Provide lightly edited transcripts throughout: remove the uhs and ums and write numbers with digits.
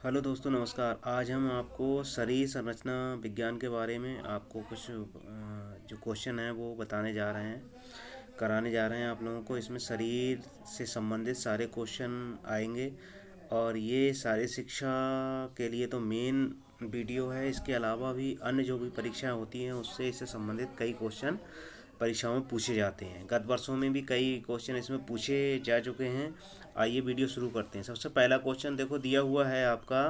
Hello दोस्तों, नमस्कार। आज हम आपको शरीर संरचना विज्ञान के बारे में आपको कुछ जो क्वेश्चन है वो बताने जा रहे हैं, कराने जा रहे हैं आप लोगों को। इसमें शरीर से संबंधित सारे क्वेश्चन आएंगे और ये सारे शिक्षा के लिए तो मेन वीडियो है। इसके अलावा भी अन्य जो भी परीक्षाएं होती हैं उससे इससे संबंधित कई क्वेश्चन परीक्षाओं में पूछे जाते हैं। गत वर्षों में भी कई क्वेश्चन इसमें पूछे जा चुके हैं। आइए वीडियो शुरू करते हैं। सबसे पहला क्वेश्चन देखो दिया हुआ है आपका।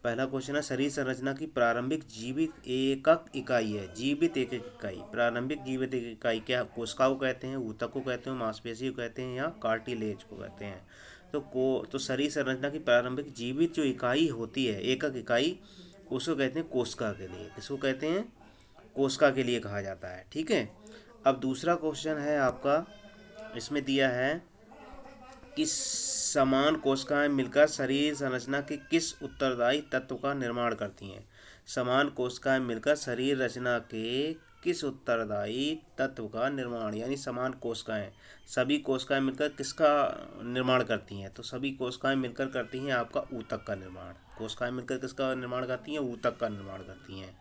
पहला क्वेश्चन है, शरीर संरचना की प्रारंभिक जीवित एकक इकाई है। जीवित एकक इकाई, प्रारंभिक जीवित एकक इकाई क्या? कोशिका को कहते हैं, ऊतक को कहते हैं, मांसपेशी को कहते हैं या कार्टिलेज को कहते हैं। तो शरीर संरचना की प्रारंभिक जीवित जो इकाई होती है, एकक इकाई, उसको कहते हैं कोशिका के लिए। किसको कहते हैं? कोशिका के लिए कहा जाता है। ठीक है। अब दूसरा क्वेश्चन है आपका, इसमें दिया है कि समान कोशिकाएं मिलकर शरीर संरचना के किस उत्तरदायी तत्व का निर्माण करती हैं। समान कोशिकाएं मिलकर शरीर रचना के किस उत्तरदायी तत्व का निर्माण, यानी समान कोशिकाएं, सभी कोशिकाएं मिलकर किसका निर्माण करती हैं? तो सभी कोशिकाएं मिलकर करती हैं आपका ऊतक का निर्माण। कोशिकाएं मिलकर किसका निर्माण करती हैं? ऊतक का निर्माण करती हैं।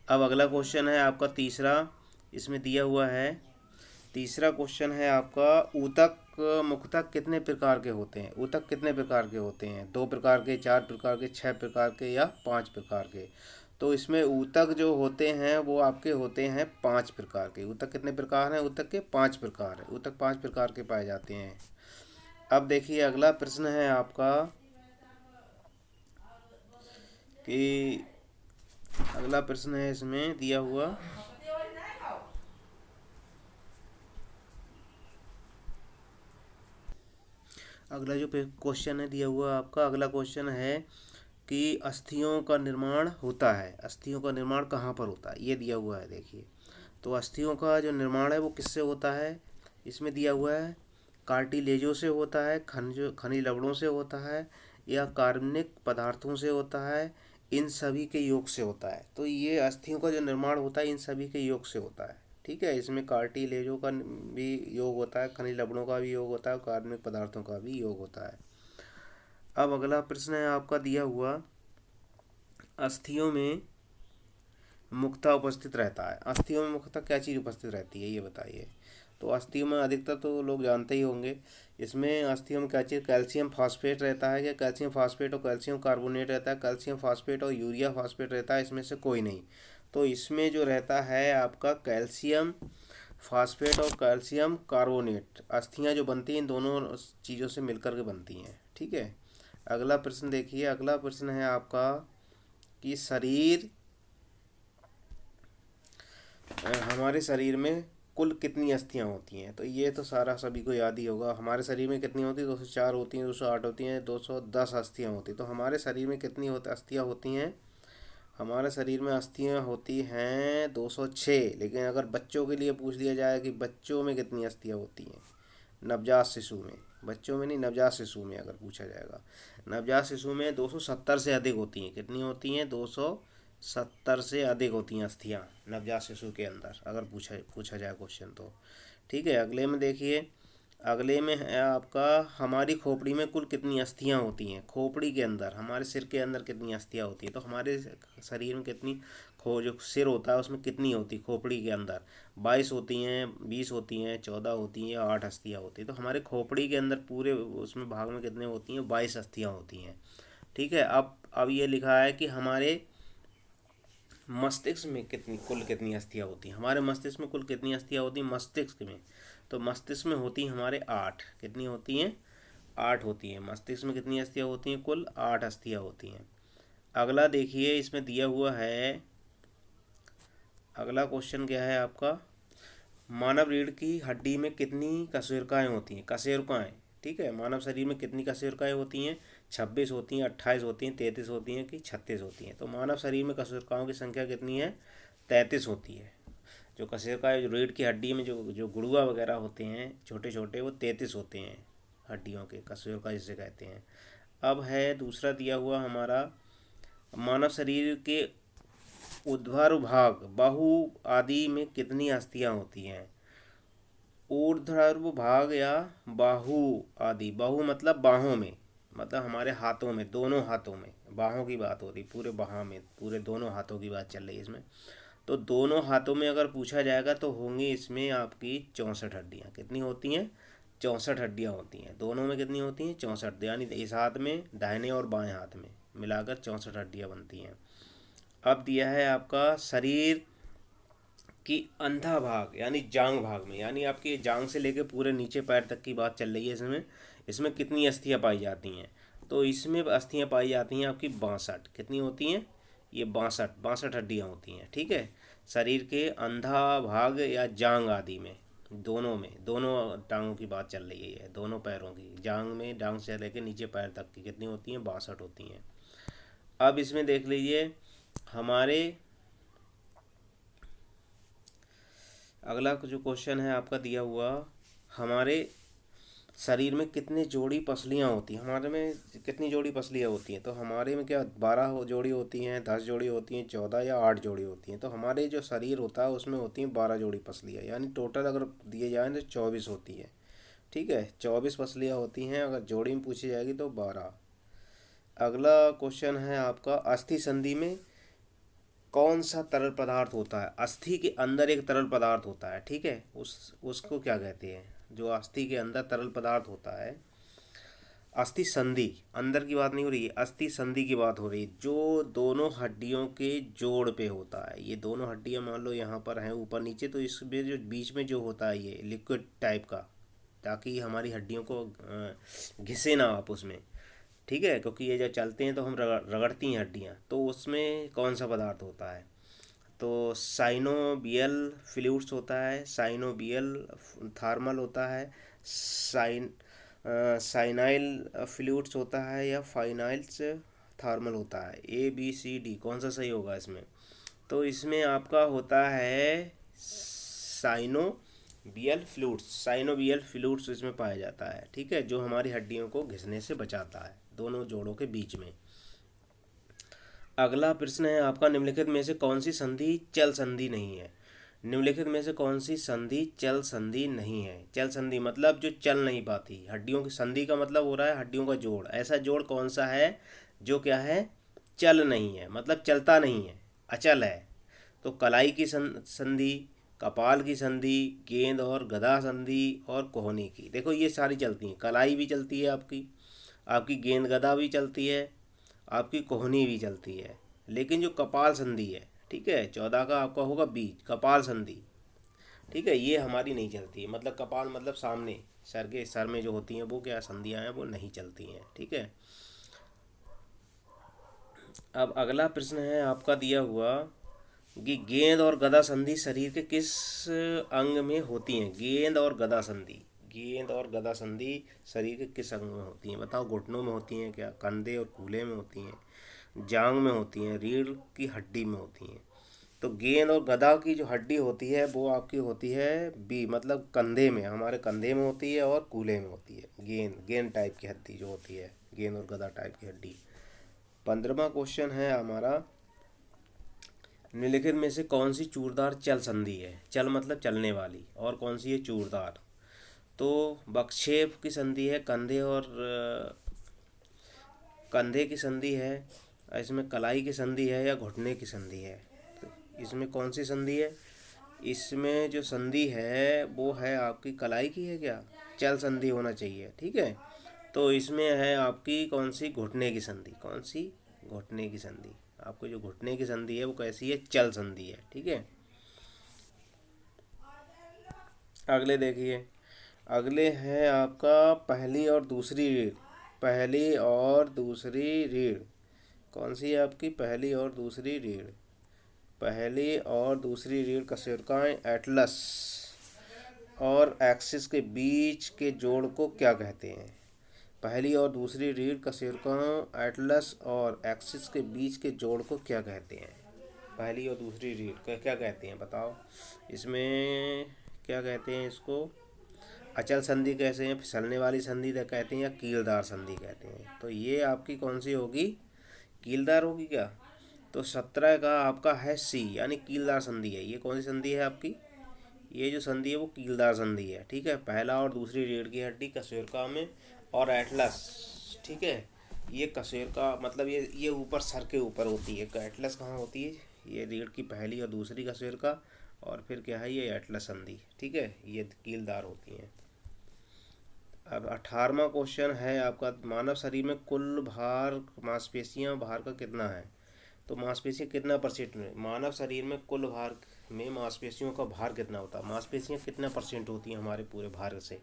अब अगला क्वेश्चन है आपका तीसरा, इसमें दिया हुआ है। तीसरा क्वेश्चन है आपका, ऊतक मुख्यतः कितने प्रकार के होते हैं? ऊतक कितने प्रकार के होते हैं? 2 प्रकार के, 4 प्रकार के, 6 प्रकार के या 5 प्रकार के? तो इसमें ऊतक जो होते हैं वो आपके होते हैं 5 प्रकार के। ऊतक कितने प्रकार हैं? ऊतक के 5 प्रकार है। ऊतक 5 प्रकार के पाए जाते हैं। अब देखिए अगला प्रश्न है आपका कि अगला प्रश्न है इसमें दिया हुआ, अगला जो क्वेश्चन है दिया हुआ आपका, अगला क्वेश्चन है कि अस्थियों का निर्माण होता है। अस्थियों का निर्माण कहाँ पर होता है, ये दिया हुआ है। देखिए, तो अस्थियों का जो निर्माण है वो किससे होता है? इसमें दिया हुआ है कार्टिलेजों से होता है, खनिज लवणों से होता है या कार्बनिक पदार्थों से होता है, इन सभी के योग से होता है। तो ये अस्थियों का जो निर्माण होता है इन सभी के योग से होता है। ठीक है। इसमें कार्टिलेजों का भी योग होता है, खनिज लवणों का भी योग होता है, कार्बनिक पदार्थों का भी योग होता है। अब अगला प्रश्न है आपका दिया हुआ, अस्थियों में मुख्यतः उपस्थित रहता है। अस्थियों में मुख्यतः क्या चीज़ उपस्थित रहती है, ये बताइए। तो अस्थियों में अधिकतर तो लोग जानते ही होंगे। इसमें अस्थियों में क्या चीज़, कैल्शियम फास्फेट रहता है। क्या कैल्शियम फास्फेट और कैल्शियम कार्बोनेट रहता है? कैल्शियम फास्फेट और यूरिया फास्फेट रहता है? इसमें से कोई नहीं। तो इसमें जो रहता है आपका कैल्शियम फास्फेट और कैल्शियम कार्बोनेट। अस्थियाँ जो बनती हैं इन दोनों चीज़ों से मिलकर के बनती हैं। ठीक है। अगला प्रश्न देखिए, अगला प्रश्न है आपका कि हमारे शरीर में कुल कितनी अस्थियां होती हैं? तो ये तो सारा सभी को याद ही होगा। हमारे शरीर में कितनी होती है? 204 होती हैं, 208 होती हैं, 210 अस्थियां होती हैं। तो हमारे शरीर में कितनी अस्थियां होती हैं? हमारे शरीर में अस्थियां होती हैं 206। लेकिन अगर बच्चों के लिए पूछ लिया जाए कि बच्चों में कितनी अस्थियां होती हैं, नवजात शिशु में, बच्चों में नहीं, नवजात शिशु में अगर पूछा जाएगा, नवजात शिशु में 270 से अधिक होती हैं। कितनी होती हैं? 270 से अधिक होती हैं अस्थियां नवजात शिशु के अंदर, अगर पूछा पूछा जाए क्वेश्चन तो। ठीक है। अगले में देखिए, अगले में है आपका, हमारी खोपड़ी में कुल कितनी अस्थियां होती हैं? खोपड़ी के अंदर, हमारे सिर के अंदर कितनी अस्थियां होती हैं? तो हमारे शरीर में कितनी, जो सिर होता है उसमें कितनी होती, खोपड़ी के अंदर 22 होती हैं, 20 होती हैं, 14 होती हैं या 8 अस्थियां होती हैं? तो हमारे खोपड़ी के अंदर पूरे उसमें भाग में कितने होती हैं? 22 अस्थियां होती हैं। ठीक है। अब ये लिखा है कि हमारे मस्तिष्क में कितनी अस्थियां होती हैं? हमारे मस्तिष्क में कुल कितनी अस्थियां होती हैं मस्तिष्क में? तो मस्तिष्क में होती हैं हमारे 8। कितनी होती हैं? 8 होती हैं। मस्तिष्क में कितनी अस्थियां होती हैं? कुल 8 अस्थियां होती हैं। अगला देखिए, इसमें दिया हुआ है, अगला क्वेश्चन क्या है आपका, मानव रीढ़ की हड्डी में कितनी कशेरुकाएँ होती हैं? कशेरुकाएँ। ठीक है। मानव शरीर में कितनी कशेरुकाएँ होती हैं? 26 होती हैं, 28 होती हैं, 33 होती हैं कि 36 होती हैं? तो मानव शरीर में कशेरुकाओं की संख्या कितनी है? 33 होती है। जो कशेरुकाएँ, जो रीढ़ की हड्डी में जो जो गुड़ुआ वगैरह होते हैं छोटे छोटे, वो 33 होते हैं हड्डियों के, कशेरुका जिसे कहते हैं। अब है दूसरा दिया हुआ हमारा, मानव शरीर के ऊर्ध्वाधर भाग, बाहु आदि में कितनी अस्थियां होती हैं? ऊर्ध्वाधर भाग या बाहु आदि, बाहु मतलब बाहों में, मतलब हमारे हाथों में, दोनों हाथों में, बाहों की बात हो रही, पूरे बाह में, पूरे दोनों हाथों की बात चल रही है इसमें। तो दोनों हाथों में अगर पूछा जाएगा तो होंगी इसमें आपकी 64 हड्डियाँ। कितनी होती हैं? 64 हड्डियाँ होती हैं। दोनों में कितनी होती हैं? 64, यानी इस हाथ में, दाहिने और बाएं हाथ में मिलाकर 64 हड्डियाँ बनती हैं। अब दिया है आपका शरीर कि अंधा भाग यानी जांग भाग में, यानी आपकी जांग से लेके पूरे नीचे पैर तक की बात चल रही है इसमें। इसमें कितनी अस्थियां पाई जाती हैं? तो इसमें अस्थियां पाई जाती हैं आपकी 62। कितनी होती हैं? ये 62 हड्डियां होती हैं, ठीक है। शरीर के अंधा भाग या जांग आदि में, दोनों टांगों की बात चल रही है, दोनों पैरों की, जांग में, जांग से लेके नीचे पैर तक की कितनी होती हैं? 62 होती हैं। अब इसमें देख लीजिए हमारे, अगला जो क्वेश्चन है आपका दिया हुआ, हमारे शरीर में कितने जोड़ी पसलियाँ होती हैं? हमारे में कितनी जोड़ी पसलियाँ होती हैं? तो हमारे में क्या 12 जोड़ी होती हैं, 10 जोड़ी होती हैं, 14 या 8 जोड़ी होती हैं? तो हमारे जो शरीर होता है उसमें होती हैं 12 जोड़ी पसलियाँ, यानी टोटल अगर दिए जाएँ तो 24 होती है, ठीक है। 24 पसलियाँ होती हैं, अगर जोड़ी में पूछी जाएगी तो 12। अगला क्वेश्चन है आपका, अस्थि संधि में कौन सा तरल पदार्थ होता है? अस्थि के अंदर एक तरल पदार्थ होता है, ठीक है, उसको क्या कहते हैं? जो अस्थि के अंदर तरल पदार्थ होता है, अस्थि संधि, अंदर की बात नहीं हो रही है, अस्थि संधि की बात हो रही है, जो दोनों हड्डियों के जोड़ पे होता है। ये दोनों हड्डियां मान लो यहाँ पर हैं ऊपर नीचे, तो इसमें जो बीच में जो होता है ये लिक्विड टाइप का, ताकि हमारी हड्डियों को घिसे ना आपस में, ठीक है, क्योंकि ये जब चलते हैं तो हम रगड़ती हैं हड्डियाँ, तो उसमें कौन सा पदार्थ होता है? तो साइनोबियल फ्लूइड्स होता है, साइनोबियल थार्मल होता है, साइन साइनाइल फ्लूइड्स होता है, या फाइनाइल्स थार्मल होता है। ABCD कौन सा सही होगा इसमें? तो इसमें आपका होता है साइनोबियल फ्लूइड्स इसमें पाया जाता है, ठीक है, जो हमारी हड्डियों को घिसने से बचाता है दोनों जोड़ों के बीच में। अगला प्रश्न है आपका, निम्नलिखित में से कौन सी संधि चल संधि नहीं है? निम्नलिखित में से कौन सी संधि चल संधि नहीं है? चल संधि मतलब जो चल नहीं पाती हड्डियों की, संधि का मतलब हो रहा है हड्डियों का जोड़। ऐसा जोड़ कौन सा है जो क्या है? चल नहीं है, मतलब चलता नहीं है, अचल है। तो कलाई की संधि, कपाल की संधि, गेंद और गदा संधि और कोहनी की। देखो ये सारी चलती हैं, कलाई भी चलती है आपकी, आपकी गेंद गदा भी चलती है, आपकी कोहनी भी चलती है। लेकिन जो कपाल संधि है, ठीक है, 14 का आपका होगा बीज, कपाल संधि, ठीक है, ये हमारी नहीं चलती है। मतलब कपाल मतलब सामने सर में जो होती हैं वो क्या संधियाँ हैं, वो नहीं चलती हैं, ठीक है। अब अगला प्रश्न है आपका दिया हुआ कि गेंद और गदा संधि शरीर के किस अंग में होती हैं? गेंद और गदा संधि शरीर के किस अंग में होती हैं? बताओ, घुटनों में होती हैं क्या, कंधे और कूल्हे में होती हैं, जांग में होती हैं, रीढ़ की हड्डी में होती हैं? तो गेंद और गदा की जो हड्डी होती है वो आपकी होती है बी, मतलब कंधे में, हमारे कंधे में होती है और कूल्हे में होती है। गेंद टाइप की हड्डी जो होती है, गेंद और गदा टाइप की हड्डी। 15वां क्वेश्चन है हमारा, निम्नलिखित में से कौन सी चूड़दार चल संधि है? चल मतलब चलने वाली, और कौन सी है चूड़दार? तो बक्षेप की संधि है, कंधे की संधि है, इसमें कलाई की संधि है, या घुटने की संधि है? तो इसमें कौन सी संधि है? इसमें जो संधि है वो है आपकी कलाई की है क्या? चल संधि होना चाहिए, ठीक है। तो इसमें है आपकी कौन सी? घुटने की संधि। कौन सी? घुटने की संधि। आपको जो घुटने की संधि है वो कैसी है? चल संधि है, ठीक है। अगले देखिए, अगले है आपका पहली और दूसरी रीढ़। पहली और दूसरी रीढ़ कौन सी है आपकी? पहली और दूसरी रीढ़, पहली और दूसरी रीढ़ कशेरुकाएँ एटलस और एक्सिस के बीच के जोड़ को क्या कहते हैं? पहली और दूसरी रीढ़ कशेरुका एटलस और एक्सिस के बीच के जोड़ को क्या कहते हैं? पहली और दूसरी रीढ़ क्या कहते हैं बताओ? इसमें क्या कहते हैं इसको? अचल संधि कैसे हैं, फिसलने वाली संधि कहते हैं, या कीलदार संधि कहते हैं? तो ये आपकी कौन सी होगी? कीलदार होगी क्या? तो 17 का आपका है सी, यानी कीलदार संधि है। ये कौन सी संधि है आपकी? ये जो संधि है वो कीलदार संधि है, ठीक है। पहला और दूसरी रीढ़ की हड्डी कशेरुका में और एटलस ठीक है। ये कशेर का मतलब ये ऊपर सर के ऊपर होती है। एटलस कहाँ होती है? ये रीढ़ की पहली और दूसरी कशेर का, और फिर क्या है ये एटलस संधि, ठीक है, ये कीलदार होती हैं। अब 18वां क्वेश्चन है आपका, मानव शरीर में कुल भार मांसपेशियां भार का कितना है? तो मांसपेशियां कितना परसेंट में, मानव शरीर में कुल भार में मांसपेशियों का भार कितना होता है, मांसपेशियां कितना परसेंट होती हैं हमारे पूरे भार से?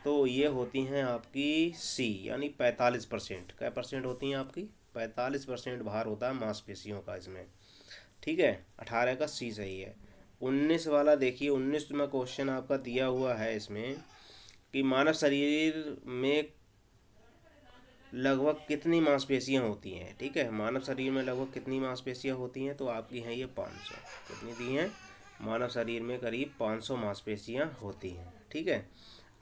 तो ये होती हैं आपकी सी, यानी 45%। क्या परसेंट होती हैं आपकी? 45% भार होता है मांसपेशियों का इसमें, ठीक है। 18 का सी सही है। 19 वाला देखिए, 19 में क्वेश्चन आपका दिया हुआ है इसमें कि मानव शरीर में लगभग कितनी मांसपेशियां होती हैं, ठीक है। मानव शरीर में लगभग कितनी मांसपेशियां होती हैं? तो आपकी हैं ये 500। कितनी दी हैं? मानव शरीर में करीब 500 मांसपेशियां होती हैं, ठीक है।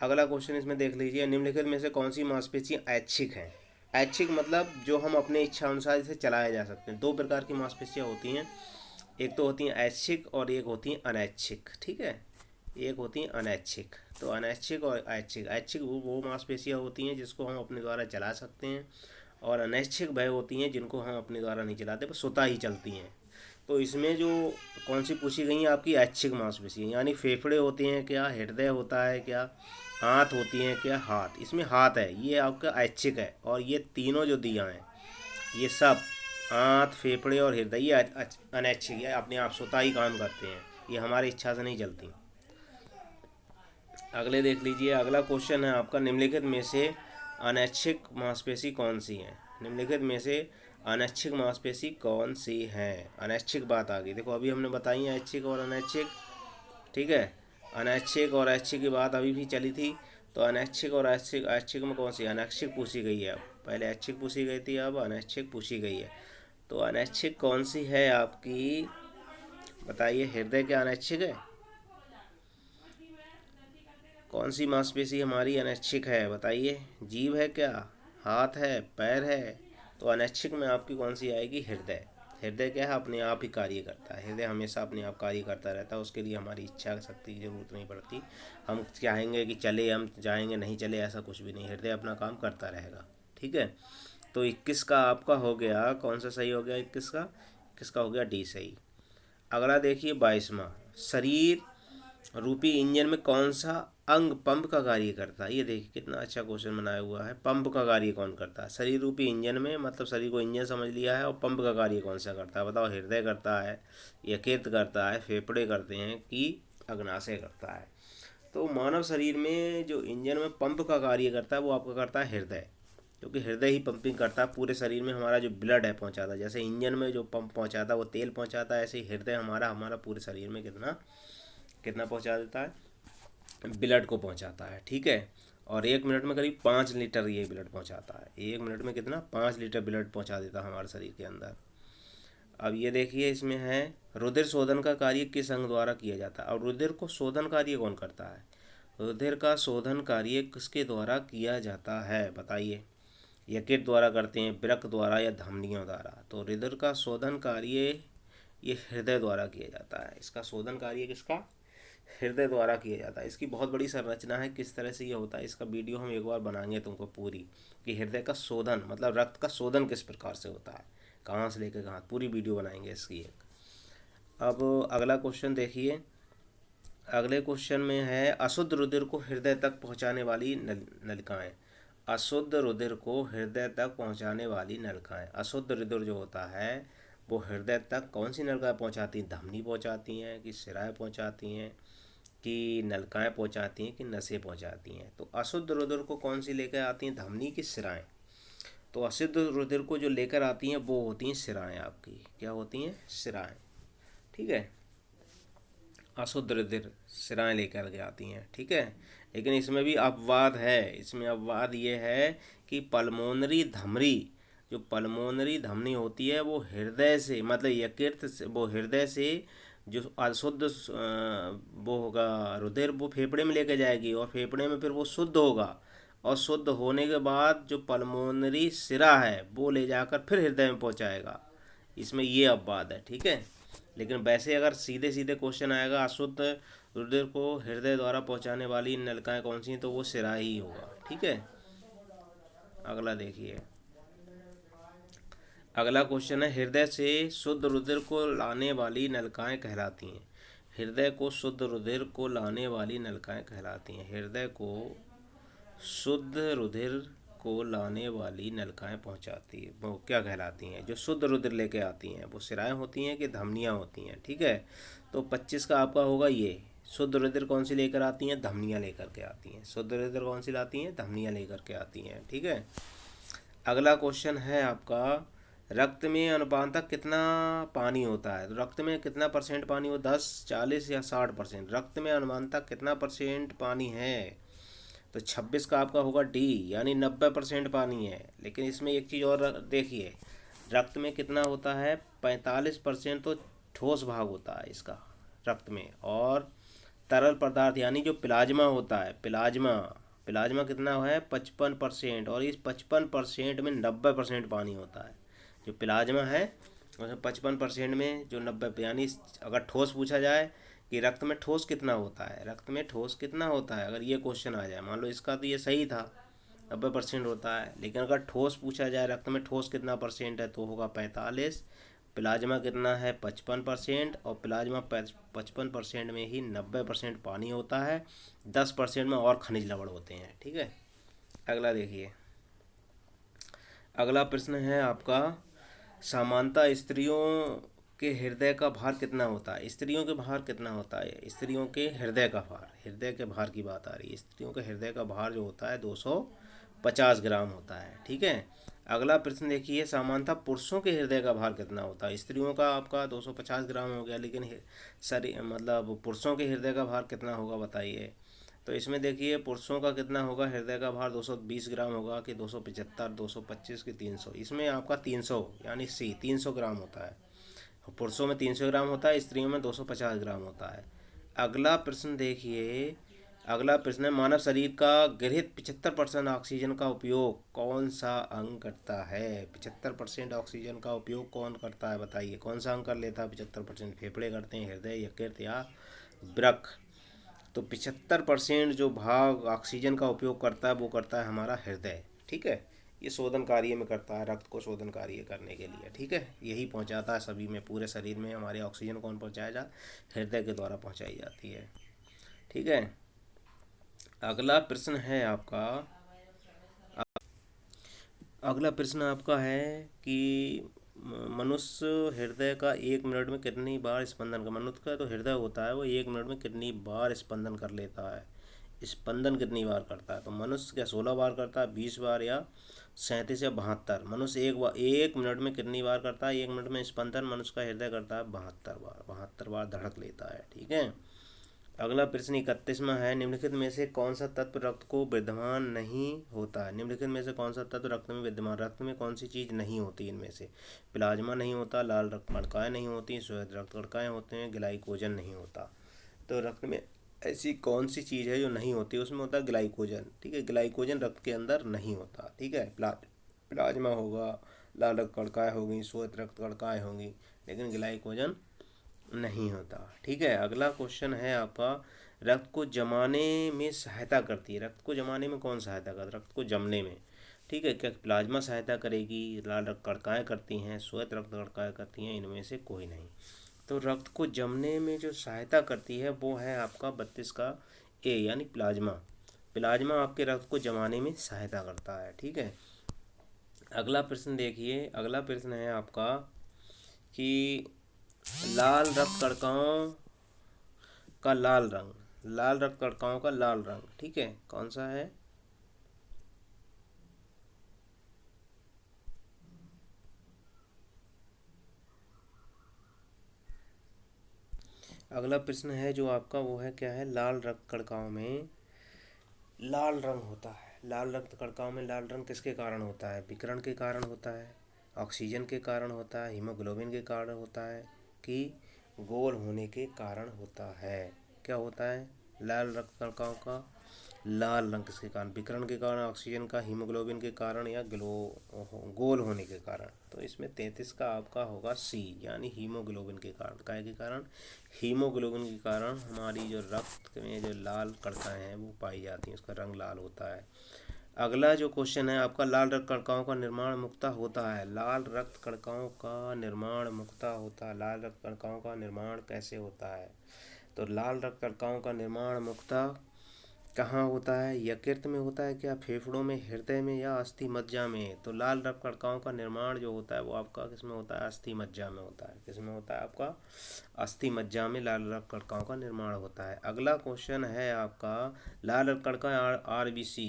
अगला क्वेश्चन इसमें देख लीजिए, निम्नलिखित में से कौन सी मांसपेशियां ऐच्छिक हैं? ऐच्छिक मतलब जो हम अपने इच्छा अनुसार इसे चलाए जा सकते हैं। दो प्रकार की मांसपेशियां होती हैं, एक तो होती हैं ऐच्छिक और एक होती हैं अनैच्छिक, ठीक है। एक होती हैं अनैच्छिक। तो अनैच्छिक और ऐच्छिक, ऐच्छिक वो मांसपेशियां होती हैं जिसको हम अपने द्वारा चला सकते हैं, और अनैच्छिक वह होती हैं जिनको हम अपने द्वारा नहीं चलाते, बस स्वतः ही चलती हैं। तो इसमें जो कौन सी पूछी गई है आपकी? ऐच्छिक मांसपेशी, यानी फेफड़े होते हैं क्या, हृदय होता है क्या, आंत होती हैं क्या, हाथ। इसमें हाथ है, ये आपका ऐच्छिक है, और ये तीनों जो दिया हैं ये सब आंत, फेफड़े और हृदय ये अनैच्छिक है, अपने आप स्वतः ही काम करते हैं, ये हमारी इच्छा से नहीं चलती। अगले देख लीजिए, अगला क्वेश्चन है आपका, निम्नलिखित में से अनैच्छिक मांसपेशी कौन सी है? निम्नलिखित में से अनैच्छिक मांसपेशी कौन सी है? अनैच्छिक बात आ गई, देखो अभी हमने बताई है ऐच्छिक और अनैच्छिक, ठीक है। अनैच्छिक और ऐच्छिक की बात अभी भी चली थी, तो अनैच्छिक और ऐच्छिक, ऐच्छिक में कौन सी? अनैच्छिक पूछी गई है, अब पहले ऐच्छिक पूछी गई थी, अब अनैच्छिक पूछी गई है। तो अनैच्छिक कौन सी है आपकी? बताइए, हृदय क्या अनैच्छिक है? कौन सी मांसपेशी हमारी अनैच्छिक है बताइए? जीभ है क्या, हाथ है, पैर है? तो अनैच्छिक में आपकी कौन सी आएगी? हृदय। हृदय क्या है? अपने आप ही कार्य करता है, हृदय हमेशा अपने आप कार्य करता रहता है, उसके लिए हमारी इच्छा शक्ति की जरूरत नहीं पड़ती। हम चाहेंगे कि चले, हम चाहेंगे नहीं चले, ऐसा कुछ भी नहीं, हृदय अपना काम करता रहेगा, ठीक है। तो 21 का आपका हो गया, कौन सा सही हो गया 21 का? 21 का हो गया डी सही। अगला देखिए 22वां, शरीर रूपी इंजन में कौन सा अंग पंप का कार्य करता है? ये देखिए कितना अच्छा क्वेश्चन बनाया हुआ है, पंप का कार्य कौन करता है शरीर रूपी इंजन में? मतलब शरीर को इंजन समझ लिया है, और पंप का कार्य कौन सा करता है बताओ? हृदय करता है, यकृत करता है, फेफड़े करते हैं, कि अग्नाशय करता है? तो मानव शरीर में जो इंजन में पंप का कार्य करता है वो आपका करता है हृदय, क्योंकि हृदय ही पंपिंग करता है पूरे शरीर में, हमारा जो ब्लड है पहुंचाता है, जैसे इंजन में जो पंप पहुंचाता है वो तेल पहुंचाता है, ऐसे ही हृदय हमारा हमारा पूरे शरीर में कितना कितना पहुंचा देता है? ब्लड को पहुंचाता है, ठीक है। और 1 मिनट में करीब 5 लीटर ये ब्लड पहुंचाता है, 1 मिनट में कितना? 5 लीटर ब्लड पहुंचा देता है हमारे शरीर के अंदर। अब ये देखिए इसमें है, रुधिर शोधन का कार्य किस अंग द्वारा किया जाता है? और रुधिर को शोधन कार्य कौन करता है? रुधिर का शोधन कार्य किसके द्वारा किया जाता है बताइए? यकृत द्वारा करते हैं, वृक्क द्वारा, या धमनियों द्वारा? तो रुधिर का शोधन कार्य ये हृदय द्वारा किया जाता है। इसका शोधन कार्य किसका? हृदय द्वारा किया जाता है। इसकी बहुत बड़ी संरचना है, किस तरह से ये होता है इसका वीडियो हम एक बार बनाएंगे तुमको पूरी, कि हृदय का शोधन मतलब रक्त का शोधन किस प्रकार से होता है, कहाँ से लेकर कहाँ, पूरी वीडियो बनाएंगे इसकी एक। अब अगला क्वेश्चन देखिए, अगले क्वेश्चन में है, अशुद्ध रुधिर को हृदय तक पहुंचाने वाली नलिकाएं। अशुद्ध रुधिर को हृदय तक पहुंचाने वाली नलिकाएं, अशुद्ध रुधिर जो होता है वो हृदय तक कौन सी नलिकाएं पहुंचाती हैं? धमनी पहुंचाती हैं, कि शिराएं पहुंचाती हैं, कि नलिकाएं पहुंचाती हैं, कि नसें पहुंचाती हैं? तो अशुद्ध रुधिर को कौन सी लेकर आती हैं? धमनी की शिराएं? तो अशुद्ध रुधिर को जो लेकर आती हैं वो होती हैं शिराएं आपकी, क्या होती हैं? शिराएं, ठीक है। अशुद्ध रुधिर शिराएं लेकर के आती हैं, ठीक है। लेकिन इसमें भी अपवाद है, इसमें अपवाद ये है कि पल्मोनरी धमनी, जो पल्मोनरी धमनी होती है वो हृदय से, मतलब यकृत से, वो हृदय से जो अशुद्ध वो होगा रुधिर वो फेफड़े में लेके जाएगी, और फेफड़े में फिर वो शुद्ध होगा, और शुद्ध होने के बाद जो पल्मोनरी सिरा है वो ले जाकर फिर हृदय में पहुंचाएगा। इसमें ये अपवाद है, ठीक है। लेकिन वैसे अगर सीधे सीधे क्वेश्चन आएगा अशुद्ध रुधिर को हृदय द्वारा पहुंचाने वाली नलिकाएं कौन सी हैं, तो वो सिरा ही होगा, ठीक है। अगला देखिए, अगला क्वेश्चन है, हृदय से शुद्ध रुधिर को लाने वाली नलिकाएं कहलाती हैं। हृदय को शुद्ध रुधिर को लाने वाली नलिकाएं कहलाती हैं। हृदय को शुद्ध रुधिर को लाने वाली नलिकाएं पहुंचाती है वो क्या कहलाती हैं? जो शुद्ध रुधिर लेके आती हैं वो सिराएं होती हैं कि धमनियां होती हैं? ठीक है, तो 25 का आपका होगा ये। शुद्ध रुधिर कौन सी लेकर आती हैं? धमनियां लेकर के आती हैं। शुद्ध रुधिर कौन सी लाती हैं? धमनियां लेकर के आती हैं। ठीक है, अगला क्वेश्चन है आपका, रक्त में अनुपातः कितना पानी होता है? तो रक्त में कितना परसेंट पानी हो? 10, 40 या 60%? रक्त में अनुपातः कितना परसेंट पानी है? तो 26 का आपका होगा डी, यानी 90% पानी है। लेकिन इसमें एक चीज़ और देखिए, रक्त में कितना होता है? 45% तो ठोस भाग होता है इसका रक्त में, और तरल पदार्थ यानी जो प्लाज्मा होता है, प्लाज्मा प्लाज्मा कितना है? 55%। और इस 55% में 90% पानी होता है। जो प्लाज्मा है उसमें 55% में जो 90, यानी अगर ठोस पूछा जाए कि रक्त में ठोस कितना होता है, रक्त में ठोस कितना होता है, अगर ये क्वेश्चन आ जाए, मान लो इसका तो ये सही था, 90% होता है, लेकिन अगर ठोस पूछा जाए रक्त में ठोस कितना परसेंट है, तो होगा 45। प्लाज्मा कितना है? 55%। और प्लाज्मा 55% में ही 90% पानी होता है, 10% में और खनिज लवण होते हैं। ठीक है, अगला देखिए, अगला प्रश्न है आपका, सामान्यतः स्त्रियों के हृदय का भार कितना होता है? स्त्रियों के भार कितना होता है? स्त्रियों के हृदय का भार, हृदय के भार की बात आ रही है। स्त्रियों के हृदय का भार जो होता है 250 ग्राम होता है। ठीक है, अगला प्रश्न देखिए, सामान्यतः पुरुषों के हृदय का भार कितना होता है? स्त्रियों का आपका 250 ग्राम हो गया, लेकिन मतलब पुरुषों के हृदय का भार कितना होगा बताइए। तो इसमें देखिए, पुरुषों का कितना होगा? हृदय का भार 220 ग्राम होगा कि 275, 225 कि 300? इसमें आपका 300, यानी सी 300 ग्राम होता है। पुरुषों में 300 ग्राम होता है, स्त्रियों में 250 ग्राम होता है। अगला प्रश्न देखिए, अगला प्रश्न है, मानव शरीर का गृहीत 75% ऑक्सीजन का उपयोग कौन सा अंग करता है? 75% ऑक्सीजन का उपयोग कौन करता है बताइए? कौन सा अंग कर लेता है 75%? फेफड़े करते हैं, हृदय, यकृत या वृक्क? तो 75% जो भाग ऑक्सीजन का उपयोग करता है वो करता है हमारा हृदय। ठीक है, ये शोधन कार्य में करता है, रक्त को शोधन कार्य करने के लिए। ठीक है, यही पहुंचाता है सभी में, पूरे शरीर में हमारे ऑक्सीजन कौन पहुंचाया जा? हृदय के द्वारा पहुंचाई जाती है। ठीक है, अगला प्रश्न है आपका, अगला प्रश्न आपका है कि मनुष्य हृदय का 1 मिनट में कितनी बार स्पंदन का, मनुष्य का तो हृदय होता है वो 1 मिनट में कितनी बार स्पंदन कर लेता है? स्पंदन कितनी बार करता है? तो मनुष्य क्या 16 बार करता है, 20 बार, या 37 या 72? मनुष्य 1 मिनट में कितनी बार करता है? 1 मिनट में स्पंदन मनुष्य का हृदय करता है 72 बार, 72 बार धड़क लेता है। ठीक है, अगला प्रश्न 31वां है, निम्नलिखित में से कौन सा तत्व रक्त को विद्यमान नहीं होता है? निम्नलिखित में से कौन सा तत्व रक्त में विद्यमान, रक्त में कौन सी चीज़ नहीं होती इनमें से? प्लाज्मा नहीं होता, लाल रक्त कणिकाएँ नहीं होती, श्वेत रक्त कणिकाएँ होते हैं, ग्लाइकोजन नहीं होता। तो रक्त में ऐसी कौन सी चीज़ है जो नहीं होती? उसमें होता है ग्लाइकोजन। ठीक है, ग्लाइकोजन रक्त के अंदर नहीं होता। ठीक है, प्लाज्मा होगा, लाल रक्त कणिकाएँ होगी, श्वेत रक्त कणिकाएँ होंगी, लेकिन ग्लाइकोजन नहीं होता। ठीक है, अगला क्वेश्चन है आपका, रक्त को जमाने में सहायता करती है, रक्त को जमाने में कौन सहायता करता है? रक्त को जमने में। ठीक है, क्या प्लाज्मा सहायता करेगी, लाल रक्त कणिकाएँ करती हैं, श्वेत रक्त कणिकाएँ करती हैं? इनमें से कोई नहीं। तो रक्त को जमने में जो सहायता करती है वो है आपका 32 का ए, यानी प्लाज्मा। प्लाज्मा आपके रक्त को जमाने में सहायता करता है। ठीक है, अगला प्रश्न देखिए, अगला प्रश्न है आपका कि लाल रक्त कणिकाओं का लाल रंग, लाल रक्त कणिकाओं का लाल रंग, ठीक है, कौन सा है? अगला प्रश्न है जो आपका वो है, क्या है? लाल रक्त कणिकाओं में लाल रंग होता है। लाल रक्त कणिकाओं में लाल रंग किसके कारण होता है? विकिरण के कारण होता है, ऑक्सीजन के कारण होता है, हीमोग्लोबिन के कारण होता है, कि गोल होने के कारण होता है? क्या होता है लाल रक्त कणिकाओं का लाल रंग किसके कारण? विकिरण के कारण, ऑक्सीजन का, हीमोग्लोबिन के कारण, या गोल होने के कारण? तो इसमें 33 का आपका होगा सी, यानी हीमोग्लोबिन के कारण। काय के कारण? हीमोग्लोबिन के कारण हमारी जो रक्त में जो लाल कणिकाएँ हैं वो पाई जाती हैं, उसका रंग लाल होता है। अगला जो क्वेश्चन है आपका, लाल रक्त कणिकाओं का निर्माण मुक्तः होता है। लाल रक्त कणिकाओं का निर्माण मुक्तः होता है। लाल रक्त कणिकाओं का निर्माण कैसे होता है? तो लाल रक्त कणिकाओं का निर्माण मुक्तः कहाँ होता है? यकृत में होता है क्या, फेफड़ों में, हृदय में, या अस्थि मज्जा में? तो लाल रक्त कणिकाओं का निर्माण जो होता है वो आपका किस में होता है? अस्थि मज्जा में होता है। किस में होता है आपका? अस्थि मज्जा में लाल रक्त कणिकाओं का निर्माण होता है। अगला क्वेश्चन है आपका, लाल रक्त कणिका आरबीसी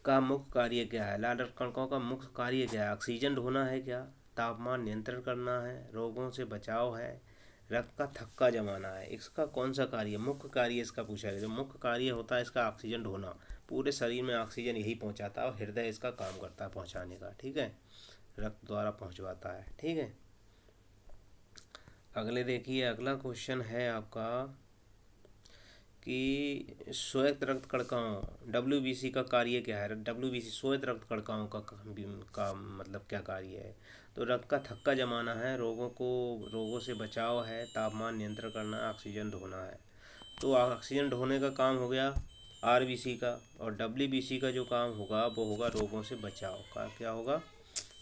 का मुख्य कार्य क्या है? लाल रक्त कणिकाओं का मुख्य कार्य क्या है? ऑक्सीजन ढोना है क्या, तापमान नियंत्रण करना है, रोगों से बचाव है, रक्त का थक्का जमाना है? इसका कौन सा कार्य, मुख्य कार्य इसका पूछा गया? जो मुख्य कार्य होता है इसका ऑक्सीजन ढोना, पूरे शरीर में ऑक्सीजन यही पहुंचाता है और हृदय इसका काम करता है पहुंचाने का, ठीक है, रक्त द्वारा पहुंचवाता है, ठीक है। अगले देखिए, अगला क्वेश्चन है आपका कि श्वेत रक्त कणिकाओं WBC का कार्य क्या है? WBC श्वेत रक्त कणिकाओं का मतलब क्या कार्य है? तो रक्त का थक्का जमाना है, रोगों से बचाव है, तापमान नियंत्रण करना है, ऑक्सीजन ढोना है। तो ऑक्सीजन ढोने का काम हो गया RBC का, और WBC का जो काम होगा वो होगा रोगों से बचाव का। क्या होगा?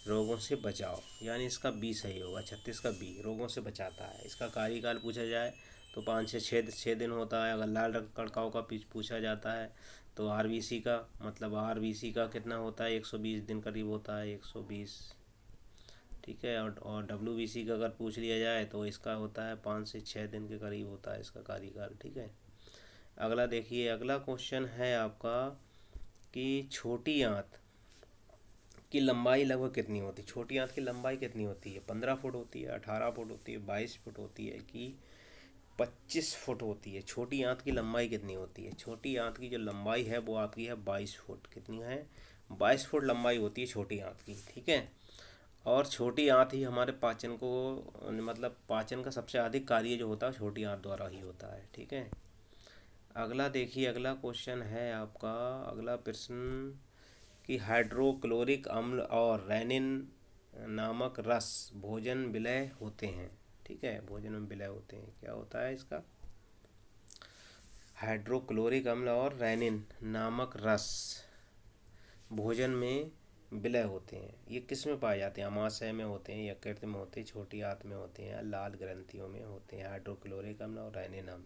रोगों से बचाव, यानी इसका बी सही होगा, 36 का बी, रोगों से बचाता है। इसका कार्यकाल पूछा जाए तो 5 से 6 दिन होता है। अगर लाल रक्त कणिकाओं का पूछा जाता है तो RBC का, मतलब RBC का कितना होता है? 120 दिन करीब होता है, 120, ठीक है। और WBC का अगर पूछ लिया जाए तो इसका होता है 5 से 6 दिन के करीब होता है इसका कार्यकाल, ठीक है। अगला देखिए, अगला क्वेश्चन है आपका कि छोटी आंत की लंबाई लगभग कितनी होती है? छोटी आंत की लंबाई कितनी होती है? 15 फुट होती है, 18 फुट होती है, 22 फुट होती है, कि 25 फुट होती है? छोटी आंत की लंबाई कितनी होती है? छोटी आंत की जो लंबाई है वो आपकी है 22 फुट। कितनी है? 22 फुट लंबाई होती है छोटी आंत की, ठीक है। और छोटी आंत ही हमारे पाचन को, मतलब पाचन का सबसे अधिक कार्य जो होता है छोटी आंत द्वारा ही होता है, ठीक है। अगला देखिए, अगला क्वेश्चन है आपका, अगला प्रश्न कि हाइड्रोक्लोरिक अम्ल और रेनिन नामक रस भोजन विलय होते हैं, ठीक है, भोजन में विलय होते हैं। क्या होता है इसका? हाइड्रोक्लोरिक अम्ल और रेनिन नामक रस भोजन में विलय होते हैं। ये किस में पाए जाते हैं? अमाशय में होते हैं, यकृत में होते हैं, छोटी आंत में होते हैं, लाल ग्रंथियों में होते हैं, हाइड्रोक्लोरिक अम्ल और रेनिन अम्ल।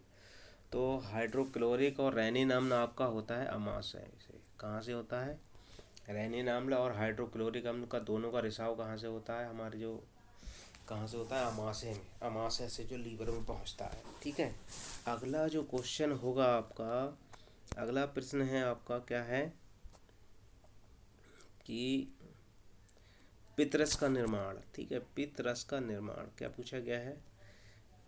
तो हाइड्रोक्लोरिक और रेनिन अम्ल आपका होता है अमाशय से। कहाँ से होता है? रेनिन अम्ल और हाइड्रोक्लोरिक अम्ल का दोनों का रिसाव कहाँ से होता है? हमारे जो कहाँ से होता है? अमाशय में। अमाशय से जो लीवर में पहुँचता है, ठीक है। अगला जो क्वेश्चन होगा आपका, अगला प्रश्न है आपका, क्या है कि पित्तरस का निर्माण, ठीक है, पित्तरस का निर्माण क्या पूछा गया है?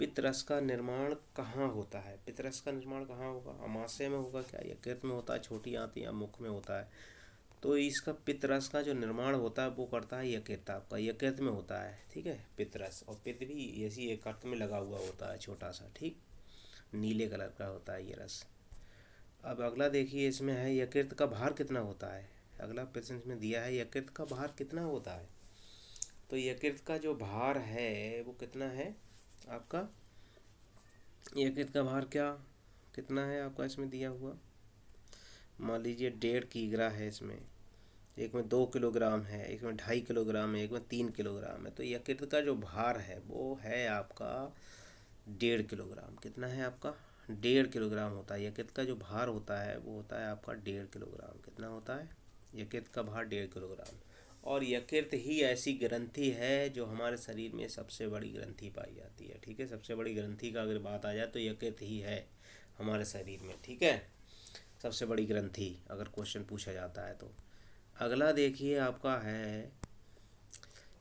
पित्तरस का निर्माण कहाँ होता है? पित्तरस का निर्माण कहाँ होगा? अमाशय में होगा क्या, यकृत में होता है, छोटी आंत या मुख में होता है? तो इसका पित्तरस का जो निर्माण होता है वो करता है यकृत, आपका यकृत में होता है, ठीक है, पित्तरस। और पित्त भी ऐसी एक अर्थ में लगा हुआ होता है, छोटा सा, ठीक, नीले कलर का होता है ये रस। अब अगला देखिए, इसमें है यकृत का भार कितना होता है? अगला प्रश्न इसमें दिया है यकृत का भार कितना होता है? तो यकृत का जो भार है वो कितना है आपका? यकृत का भार क्या कितना है आपका इसमें दिया हुआ? मान लीजिए 1.5 किग्रा है इसमें, एक में 2 किलोग्राम है, एक में 2.5 किलोग्राम है, एक में 3 किलोग्राम है। तो यकृत का जो भार है वो है आपका 1.5 किलोग्राम। कितना है आपका? 1.5 किलोग्राम होता है यकृत का जो भार होता है, वो होता है आपका 1.5 किलोग्राम। कितना होता है यकृत का भार? 1.5 किलोग्राम। और यकृत ही ऐसी ग्रंथि है जो हमारे शरीर में सबसे बड़ी ग्रंथि पाई जाती है, ठीक है। सबसे बड़ी ग्रंथि का अगर बात आ जाए तो यकृत ही है हमारे शरीर में, ठीक है, सबसे बड़ी ग्रंथि अगर क्वेश्चन पूछा जाता है तो। अगला देखिए आपका है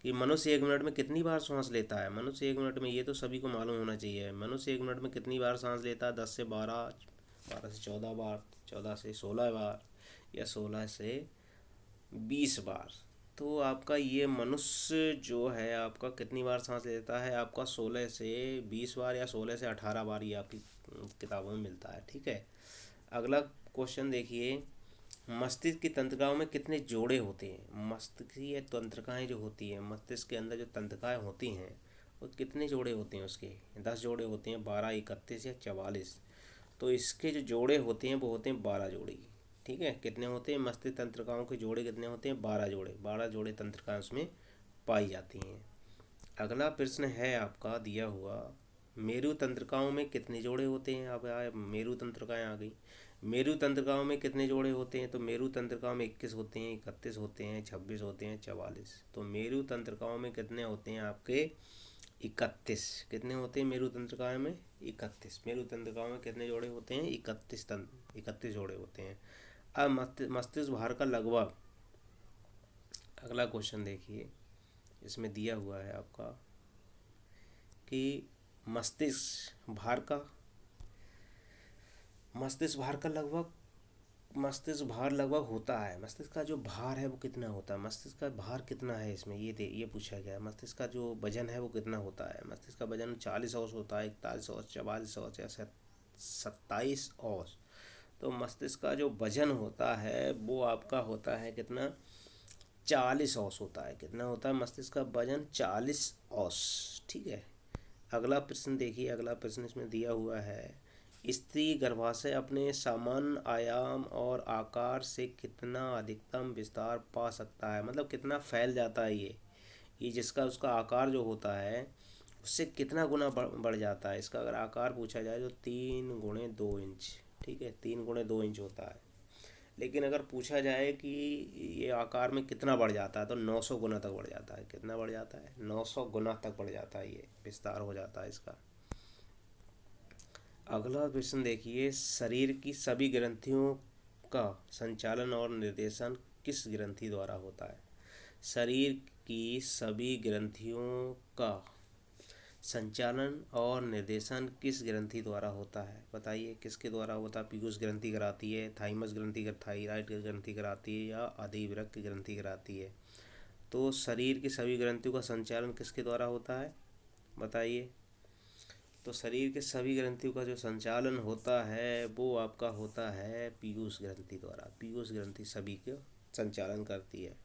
कि मनुष्य 1 मिनट में कितनी बार सांस लेता है? मनुष्य 1 मिनट में, ये तो सभी को मालूम होना चाहिए, मनुष्य 1 मिनट में कितनी बार सांस लेता है? 10 से 12, 12 से 14 बार, 14 से 16 बार, या 16 से 20 बार। तो आपका ये मनुष्य जो है आपका कितनी बार सांस लेता है? आपका 16 से 20 बार या 16 से 18 बार, ये आपकी किताबों में मिलता है, ठीक है। अगला क्वेश्चन देखिए, मस्तिष्क की तंत्रिकाओं में कितने जोड़े होते हैं? मस्तिष्कीय तंत्रिकाएं जो होती हैं, मस्तिष्क के अंदर जो तंत्रिकाएं होती हैं वो कितने जोड़े होते हैं उसके? 10 जोड़े होते हैं, 12, 31 या 44। तो इसके जो जोड़े होते हैं वो होते हैं 12 जोड़ी, ठीक है, कितने होते हैं मस्तिष्क तंत्रिकाओं के जोड़े कितने होते हैं? 12 जोड़े, 12 जोड़े तंत्रिकाएं उसमें पाई जाती हैं। अगला प्रश्न है आपका दिया हुआ, मेरु तंत्रिकाओं में कितने जोड़े होते हैं? अब मेरु तंत्रिकाएं आ गई। मेरु तंत्रिकाओं में कितने जोड़े होते हैं? तो मेरु तंत्रिकाओं में 21 होते हैं, 31 होते हैं, 26 होते हैं, 44। तो मेरु तंत्रिकाओं में कितने होते हैं आपके? 31। कितने होते हैं मेरु तंत्रिकाओं में? 31। मेरु तंत्रिकाओं में कितने जोड़े होते हैं? 31 जोड़े होते हैं। अब मस्तिष्क भार का लगभग, अगला क्वेश्चन देखिए, इसमें दिया हुआ है आपका कि मस्तिष्क भार का लगभग होता है। मस्तिष्क का जो भार है वो कितना होता है? मस्तिष्क का भार कितना है इसमें? ये पूछा गया है। मस्तिष्क का जो वजन है वो कितना होता है? मस्तिष्क का वजन 40 औंस होता है, 41 औंस, 44 औंस या 27 औंस। तो मस्तिष्क का जो वजन होता है वो आपका होता है कितना? 40 औंस होता है। कितना होता है मस्तिष्क का वजन? 40 औंस। ठीक है। अगला प्रश्न देखिए, अगला प्रश्न इसमें दिया हुआ है, स्त्री गर्भाशय अपने सामान्य आयाम और आकार से कितना अधिकतम विस्तार पा सकता है? मतलब कितना फैल जाता है ये जिसका उसका आकार जो होता है उससे कितना गुना बढ़ जाता है। इसका अगर आकार पूछा जाए तो 3 × 2 इंच। ठीक है, 3 × 2 इंच होता है। लेकिन अगर पूछा जाए कि ये आकार में कितना बढ़ जाता है तो 900 गुना तक बढ़ जाता है। कितना बढ़ जाता है? 900 गुना तक बढ़ जाता है, ये विस्तार हो जाता है इसका। अगला प्रश्न देखिए, शरीर की सभी ग्रंथियों का संचालन और निर्देशन किस ग्रंथि द्वारा होता है? शरीर की सभी ग्रंथियों का संचालन और निर्देशन किस ग्रंथि द्वारा होता है? बताइए किसके द्वारा होता है? पीयूष ग्रंथि कराती है, थाइमस ग्रंथि, थायराइड ग्रंथि कराती है, या अधिवृक्क ग्रंथि कराती है? तो शरीर की सभी ग्रंथियों का संचालन किसके द्वारा होता है? बताइए। तो शरीर के सभी ग्रंथियों का जो संचालन होता है वो आपका होता है पीयूष ग्रंथि द्वारा। पीयूष ग्रंथि सभी के संचालन करती है।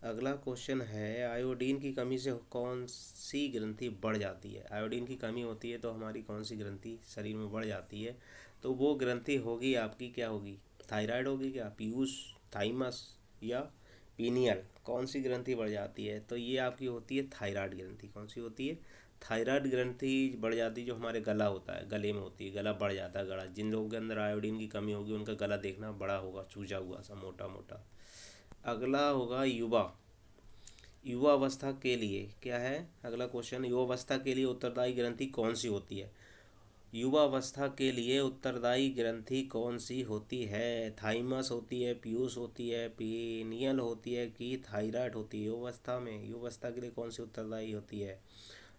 अगला क्वेश्चन है, आयोडीन की कमी से कौन सी ग्रंथि बढ़ जाती है? आयोडीन की कमी होती है तो हमारी कौन सी ग्रंथि शरीर में बढ़ जाती है? तो वो ग्रंथि होगी आपकी, क्या होगी? थायराइड होगी क्या? पीयूष, थाइमस या पीनियल? कौन सी ग्रंथि बढ़ जाती है? तो ये आपकी होती है थायराइड ग्रंथि। कौन सी होती है? थायराइड ग्रंथि बढ़ जाती है। जो हमारे गला होता है, गले में होती है, गला बढ़ जाता है गला। जिन लोगों के अंदर आयोडीन की कमी होगी उनका गला देखना बड़ा होगा, चूजा हुआ सा, मोटा मोटा। अगला होगा युवा। युवावस्था के लिए क्या है? अगला क्वेश्चन, युवावस्था के लिए उत्तरदायी ग्रंथि कौन सी होती है? युवावस्था के लिए उत्तरदायी ग्रंथि कौन सी होती है? थाइमस होती है, पीयूष होती है, पीनियल होती है, कि थायराइड होती है? युवावस्था में युवावस्था के लिए कौन सी उत्तरदायी होती है?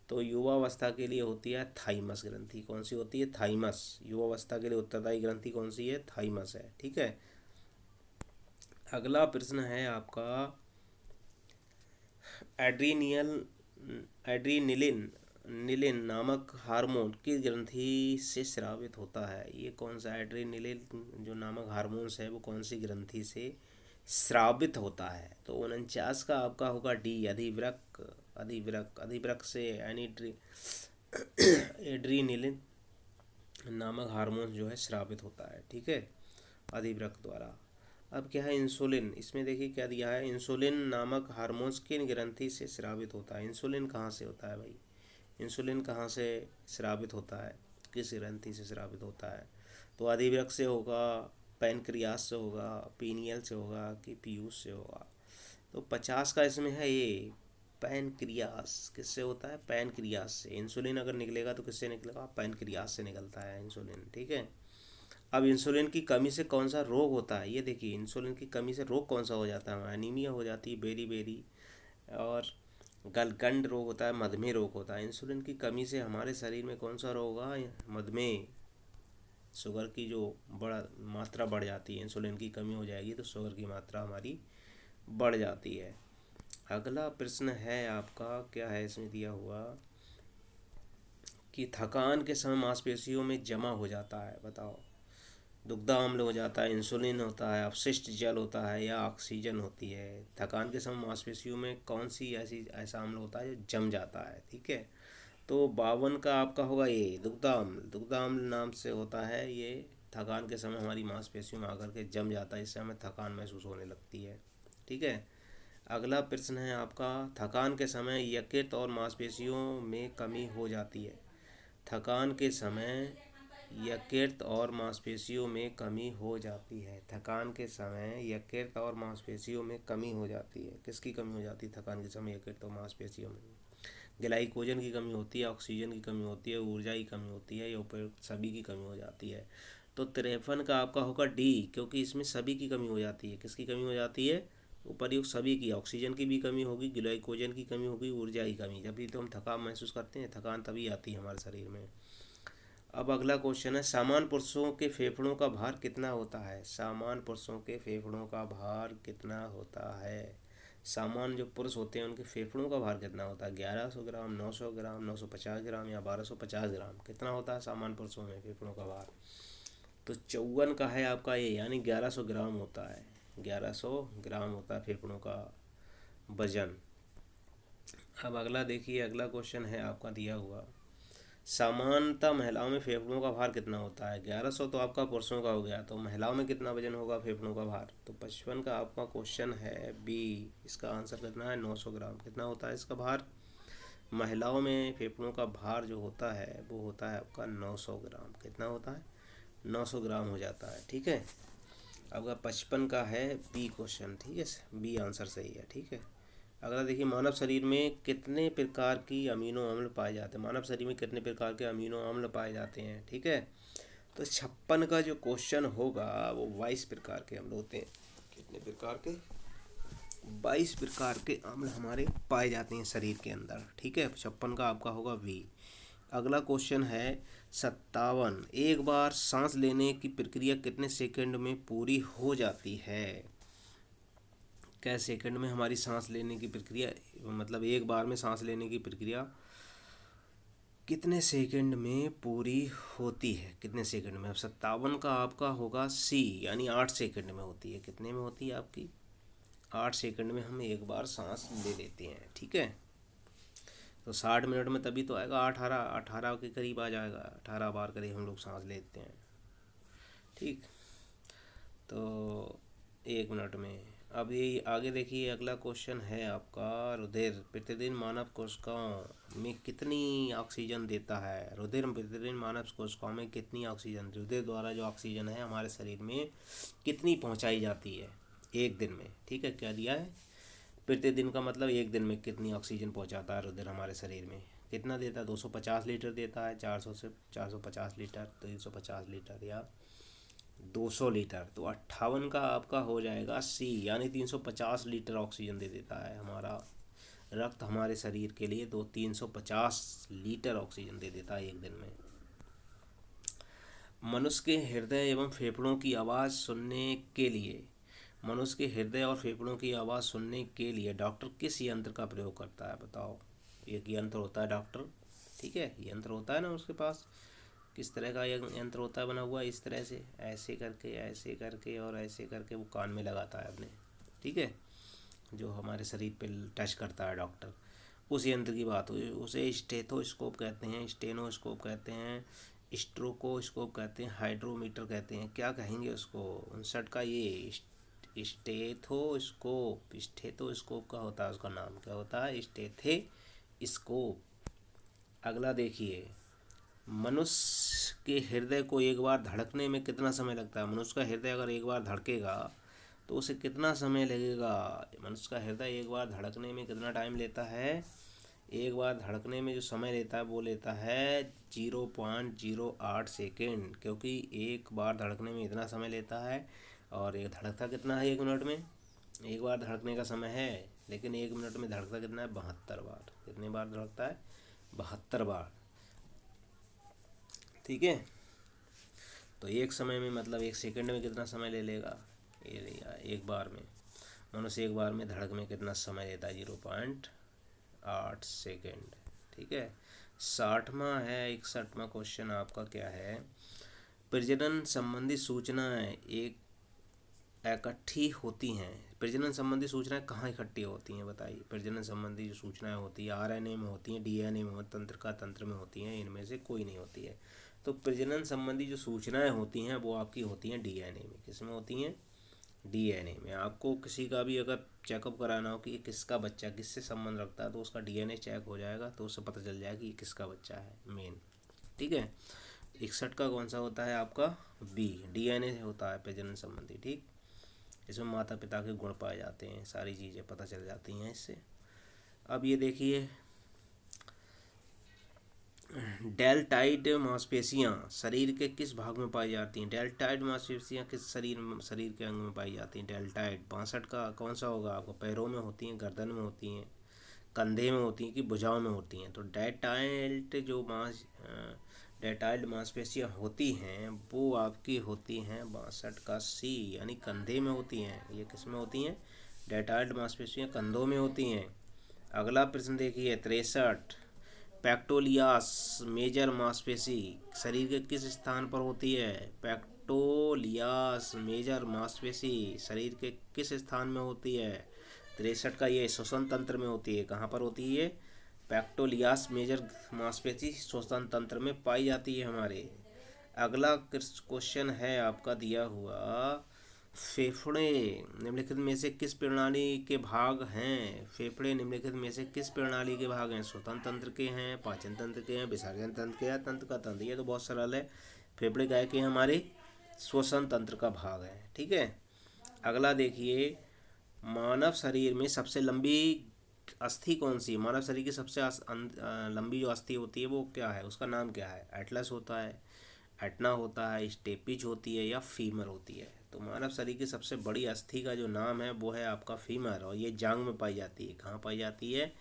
तो युवावस्था के लिए होती है थाइमस ग्रंथि। कौन सी होती है? थाइमस। युवावस्था के लिए उत्तरदायी ग्रंथि कौन सी है? थाइमस है। ठीक है। अगला प्रश्न है आपका, एड्रीनियल एड्रीनिलिन निलिन नामक हार्मोन किस ग्रंथि से स्रावित होता है? ये कौन सा एड्रीनिलिन जो नामक हार्मोन्स है वो कौन सी ग्रंथि से स्रावित होता है? तो 49 का आपका होगा डी, अधिवृक्क। अधिवृक्क से एड्रीनिलिन नामक हार्मोन जो है स्रावित होता है। ठीक है, अधिवृक्क द्वारा। अब क्या है? इंसुलिन। इसमें देखिए क्या दिया है, इंसुलिन नामक हार्मोन्स किन ग्रंथि से स्रावित होता है? इंसुलिन कहाँ से होता है भाई? इंसुलिन कहाँ से स्रावित होता है? किस ग्रंथि से स्रावित होता है? तो अधिवृक्क से होगा, पैनक्रियास से होगा, पीनियल से होगा, कि पीयूष से होगा? तो 50 का इसमें है ये पैनक्रियास। किससे होता है? पैनक्रियास से। इंसुलिन अगर निकलेगा तो किससे निकलेगा? पैनक्रियास से निकलता है इंसुलिन। ठीक है। अब इंसुलिन की कमी से कौन सा रोग होता है? ये देखिए, इंसुलिन की कमी से रोग कौन सा हो जाता है? एनीमिया हो जाती है, बेरी बेरी, और गलगंड रोग होता है, मधुमेह रोग होता है। इंसुलिन की कमी से हमारे शरीर में कौन सा रोग होगा? मधुमेह, शुगर की जो बड़ा मात्रा बढ़ जाती है। इंसुलिन की कमी हो जाएगी तो शुगर की मात्रा हमारी बढ़ जाती है। अगला प्रश्न है आपका, क्या है इसमें दिया हुआ, कि थकान के समय मांसपेशियों में जमा हो जाता है, बताओ। दुग्धाम्ल हो जाता है, इंसुलिन होता है, अपशिष्ट जल होता है, या ऑक्सीजन होती है? थकान के समय मांसपेशियों में कौन सी ऐसा अम्ल होता है जो जम जाता है? ठीक है। तो 52 का आपका होगा ये दुग्धाम्ल। दुग्धाम्ल नाम से होता है ये थकान के समय हमारी मांसपेशियों में आकर के जम जाता है, इससे हमें थकान महसूस होने लगती है। ठीक है। अगला प्रश्न है आपका, थकान के समय यकृत और मांसपेशियों में कमी हो जाती है। थकान के समय यकृत और मांसपेशियों में कमी हो जाती है। थकान के समय यकृत और मांसपेशियों में कमी हो जाती है। किसकी कमी हो जाती है थकान के समय यकृत और मांसपेशियों में? ग्लाइकोजन की कमी होती है, ऑक्सीजन की कमी होती है, ऊर्जा की कमी होती है, या उपयुक्त सभी की कमी हो जाती है। तो 53 का आपका होगा डी, क्योंकि इसमें सभी की कमी हो जाती है। किसकी कमी हो जाती है? उपर्युक्त सभी की। ऑक्सीजन की भी कमी होगी, ग्लाइकोजन की कमी होगी, ऊर्जा की कमी। जब भी तो हम थकान महसूस करते हैं, थकान तभी आती है हमारे शरीर में। अब अगला क्वेश्चन है, सामान्य पुरुषों के फेफड़ों का भार कितना होता है? सामान्य पुरुषों के फेफड़ों का भार कितना होता है? सामान्य जो पुरुष होते हैं उनके फेफड़ों का भार कितना होता है? 1100 ग्राम, 900 ग्राम, 950 ग्राम, या 1250 ग्राम? कितना होता है सामान्य पुरुषों में फेफड़ों का भार? तो 54 का है आपका ये, यानी 1100 ग्राम होता है। 1100 ग्राम होता है फेफड़ों का वजन। अब अगला देखिए, अगला क्वेश्चन है आपका दिया हुआ, सामान्यतः महिलाओं में फेफड़ों का भार कितना होता है? 1100 तो आपका पुरुषों का हो गया, तो महिलाओं में कितना वजन होगा फेफड़ों का भार? तो 55 का आपका क्वेश्चन है बी, इसका आंसर कितना है? 900 ग्राम। कितना होता है इसका भार? महिलाओं में फेफड़ों का भार जो होता है वो होता है आपका 900 ग्राम। कितना होता है? 900 ग्राम हो जाता है। ठीक है। आपका 55 का है बी क्वेश्चन। ठीक है, बी आंसर सही है। ठीक है। अगला देखिए, मानव शरीर में कितने प्रकार की अमीनो अम्ल पाए जाते हैं? मानव शरीर में कितने प्रकार के अमीनो अम्ल पाए जाते हैं? ठीक है। तो 56 का जो क्वेश्चन होगा वो 22 प्रकार के अम्ल होते हैं। कितने प्रकार के? 22 प्रकार के अम्ल हमारे पाए जाते हैं शरीर के अंदर। ठीक है। 56 का आपका होगा वी। अगला क्वेश्चन है 57, एक बार सांस लेने की प्रक्रिया कितने सेकंड में पूरी हो जाती है? क्या सेकंड में हमारी सांस लेने की प्रक्रिया, मतलब एक बार में सांस लेने की प्रक्रिया कितने सेकंड में पूरी होती है? कितने सेकंड में? अब 57 का आपका होगा सी, यानी 8 सेकंड में होती है। कितने में होती है आपकी? 8 सेकंड में हम एक बार सांस ले लेते हैं। ठीक है। तो 60 मिनट में तभी तो आएगा, 18 के करीब आ जाएगा। 18 बार करीब हम लोग सांस लेते हैं। ठीक। तो 1 मिनट में। अब ये आगे देखिए, अगला क्वेश्चन है आपका, रुधिर प्रतिदिन मानव कोशिकाओं में कितनी ऑक्सीजन देता है? रुधिर प्रतिदिन मानव कोशिकाओं में कितनी ऑक्सीजन, रुधिर द्वारा जो ऑक्सीजन है हमारे शरीर में कितनी पहुंचाई जाती है एक दिन में? ठीक है, क्या दिया है? प्रतिदिन का मतलब एक दिन में कितनी ऑक्सीजन पहुंचाता है रुधिर हमारे शरीर में? कितना देता है? 250 लीटर देता है, 400 से 450 लीटर, 350 लीटर, या 200 लीटर। तो 58 का आपका हो जाएगा सी, यानी 350 लीटर ऑक्सीजन दे देता है हमारा रक्त हमारे शरीर के लिए। तो 350 लीटर ऑक्सीजन दे देता है एक दिन में। मनुष्य के हृदय एवं फेफड़ों की आवाज़ सुनने के लिए, मनुष्य के हृदय और फेफड़ों की आवाज़ सुनने के लिए डॉक्टर किस यंत्र का प्रयोग करता है? बताओ। एक यंत्र होता है डॉक्टर, ठीक है, यंत्र होता है ना उसके पास। किस तरह का यंत्र होता है बना हुआ? इस तरह से, ऐसे करके और ऐसे करके वो कान में लगाता है अपने। ठीक है। जो हमारे शरीर पे टच करता है डॉक्टर, उस यंत्र की बात हुई। उसे स्टेथोस्कोप कहते हैं, स्टेनोस्कोप कहते हैं, स्ट्रोकोस्कोप कहते हैं, हाइड्रोमीटर कहते हैं। क्या कहेंगे उसको? 59 का ये स्टेथोस्कोप का होता है, उसका नाम क्या होता है? स्टेथोस्कोप। अगला देखिए, मनुष्य के हृदय को एक बार धड़कने में कितना समय लगता है? मनुष्य का हृदय अगर एक बार धड़केगा तो उसे कितना समय लगेगा? मनुष्य का हृदय एक बार धड़कने में कितना टाइम लेता है? एक बार धड़कने में जो समय लेता है वो लेता है 0.08 सेकेंड, क्योंकि एक बार धड़कने में इतना समय लेता है। और ये धड़कता कितना है एक मिनट में? एक बार धड़कने का समय है, लेकिन एक मिनट में धड़कता कितना है? 72 बार। कितनी बार धड़कता है? 72 बार। ठीक है। तो एक समय में, मतलब एक सेकंड में कितना समय ले लेगा? ये लिया एक बार में। मनुष्य एक बार में धड़क में कितना समय लेता है? 0.8 सेकेंड। ठीक है। 60वां है, 61वां क्वेश्चन आपका क्या है? प्रजनन संबंधी सूचनाएं एक इकट्ठी होती हैं। प्रजनन संबंधी सूचनाएं कहाँ इकट्ठी होती हैं बताइए? प्रजनन संबंधी जो सूचनाएं होती है आरएनए में होती हैं, डीएनए में, तंत्रिका तंत्र में होती हैं, इनमें से कोई नहीं होती है। तो प्रजनन संबंधी जो सूचनाएं होती हैं वो आपकी होती हैं डीएनए में। किसमें होती हैं? डीएनए में। आपको किसी का भी अगर चेकअप कराना हो कि ये किसका बच्चा किससे संबंध रखता है, तो उसका डीएनए चेक हो जाएगा, तो उससे पता चल जाएगा कि ये किसका बच्चा है मेन। ठीक है। 61 का कौन सा होता है आपका? बी, डीएनए होता है प्रजनन संबंधी। ठीक, इसमें माता पिता के गुण पाए जाते हैं, सारी चीज़ें पता चल जाती हैं इससे। अब ये देखिए, डेल्टाइड मांसपेशियां शरीर के किस भाग में पाई जाती हैं? डेल्टाइड मांसपेशियां किस शरीर के अंग में पाई जाती हैं? डेल्टाइड 62 का कौन सा होगा आपको? पैरों में होती हैं, गर्दन में होती हैं, कंधे में होती हैं कि भुजाओं में होती हैं? तो डेल्टाइड मांसपेशियां होती हैं वो आपकी होती हैं 62 का सी, यानी कंधे में होती हैं। ये किस में होती हैं? डेल्टाइड मांसपेशियां कंधों में होती हैं। अगला प्रश्न देखिए 63, पेक्टोलियास मेजर मांसपेशी शरीर के किस स्थान पर होती है? पेक्टोलियास मेजर मांसपेशी शरीर के किस स्थान में होती है? 63 का ये श्वसन तंत्र में होती है। कहाँ पर होती है? पेक्टोलियास मेजर मांसपेशी श्वसन तंत्र में पाई जाती है हमारे। अगला क्वेश्चन है आपका दिया हुआ, फेफड़े निम्नलिखित में से किस प्रणाली के भाग हैं? फेफड़े निम्नलिखित में से किस प्रणाली के भाग हैं? श्वसन तंत्र के हैं, पाचन तंत्र के हैं, विसर्जन तंत्र के हैं, तंत्र का तंत्र? ये तो बहुत सरल है। फेफड़े काय के हैं? हमारे श्वसन तंत्र का भाग है। ठीक है। अगला देखिए, मानव शरीर में सबसे लंबी अस्थि कौन सी है? मानव शरीर की सबसे लंबी जो अस्थि होती है वो क्या है? उसका नाम क्या है? एटलस होता है, एटना होता है, स्टेपिज होती है, या फीमर होती है? तो मानव शरीर की सबसे बड़ी अस्थि का जो नाम है वो है आपका फीमर, और ये जांग में पाई जाती है। कहाँ पाई जाती है?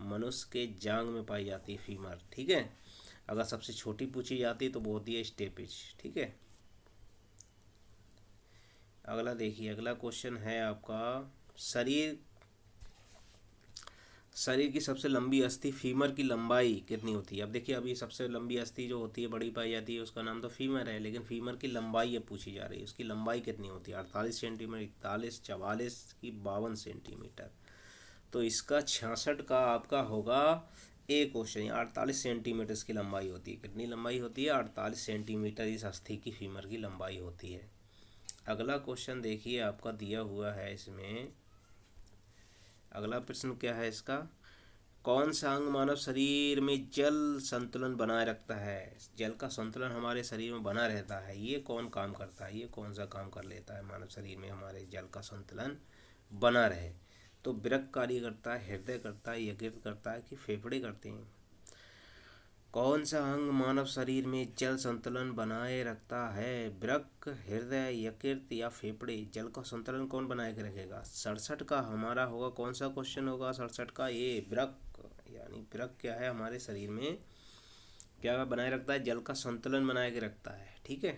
मनुष्य के जांग में पाई जाती है फीमर। ठीक है। अगर सबसे छोटी पूछी जाती है तो वो होती है स्टेपिज। ठीक है। अगला देखिए, अगला क्वेश्चन है आपका, शरीर की सबसे लंबी अस्थि फीमर की लंबाई कितनी होती है? अब देखिए, अभी सबसे लंबी अस्थि जो होती है बड़ी पाई जाती है उसका नाम तो फीमर है, लेकिन फीमर की लंबाई अब पूछी जा रही है। उसकी लंबाई कितनी होती है? 48 सेंटीमीटर, 41, 44 की 52 सेंटीमीटर? तो इसका 66 का आपका होगा ए क्वेश्चन। 48 सेंटीमीटर इसकी लंबाई होती है। कितनी लंबाई होती है? 48 सेंटीमीटर इस अस्थि की फीमर की लंबाई होती है। अगला क्वेश्चन देखिए आपका दिया हुआ है इसमें, अगला प्रश्न क्या है इसका, कौन सा अंग मानव शरीर में जल संतुलन बनाए रखता है? जल का संतुलन हमारे शरीर में बना रहता है, ये कौन काम करता है? ये कौन सा काम कर लेता है मानव शरीर में हमारे जल का संतुलन बना रहे? तो वृक्क कार्य करता है, हृदय करता है, यकृत करता है, कि फेफड़े करते हैं? कौन सा अंग मानव शरीर में जल संतुलन बनाए रखता है? वृक्क, हृदय, यकृत, या फेफड़े? जल का संतुलन कौन बनाए के रखेगा? 67 का हमारा होगा, कौन सा क्वेश्चन होगा 67 का? ये वृक्क, यानी वृक्क क्या है हमारे शरीर में, क्या बनाए रखता है? जल का संतुलन बनाए के रखता है। ठीक है।